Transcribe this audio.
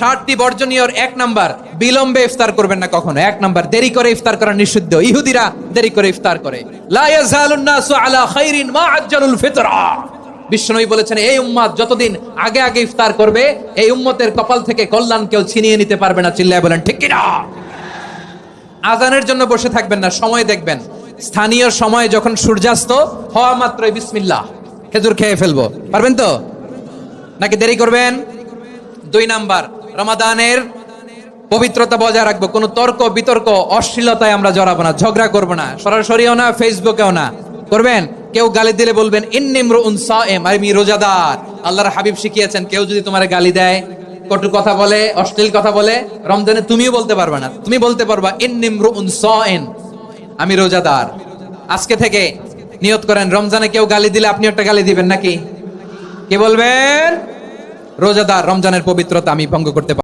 60টি বর্জনীয় এক নাম্বার, বিলম্বে ইফতার করবেন না কখনো। এক নাম্বার, দেরি করে ইফতার করা নিষিদ্ধ। ইহুদিরা দেরি করে ইফতার করে। লা ইয়াজালুন নাসু আলা খাইরিন মা আজ্জালুল ফিতরা। বিশ্বনবী বলেছেন, এই উম্মত যতদিন আগে আগে ইফতার করবে, এই উম্মতের কপাল থেকে কল্যাণ কেউ ছিনিয়ে নিতে পারবে না। চিল্লায় বলেন ঠিক কি না? আজানের জন্য বসে থাকবেন না, সময় দেখবেন। স্থানীয় সময় যখন সূর্যাস্ত হওয়া মাত্রই বিসমিল্লাহ, খেজুর খেয়ে ফেলবো। পারবেন তো নাকি দেরি করবেন? 2 নাম্বার, রমাদানের পবিত্রতা বজায় রাখবো। কোনো তর্ক বিতর্ক অশ্লীলতায় আমরা জড়াবো না, ঝগড়া করবো না, সরাসরিও না, ফেসবুকেও না। করবেন কেউ গালি দিলে বলবেন ইন্নী ইমরুউন সায়েম, আমি রোজাদার। আল্লাহর হাবিব শিখিয়েছেন, কেউ যদি তোমার গালি দেয়, কটু কথা বলে, অশ্লীল কথা বলে, রমজানে তুমিও বলতে পারবে না। তুমি বলতে পারবা ইন্নী ইমরুউন সায়েম, আমি রোজাদার। আজকে থেকে নিয়ত করেন, রমজানে কেউ গালি দিলে আপনি একটা গালি দিবেন নাকি? কি বলবেন? রোজাদার, রমজানের পবিত্রতা আমি ভঙ্গ করতে পারি।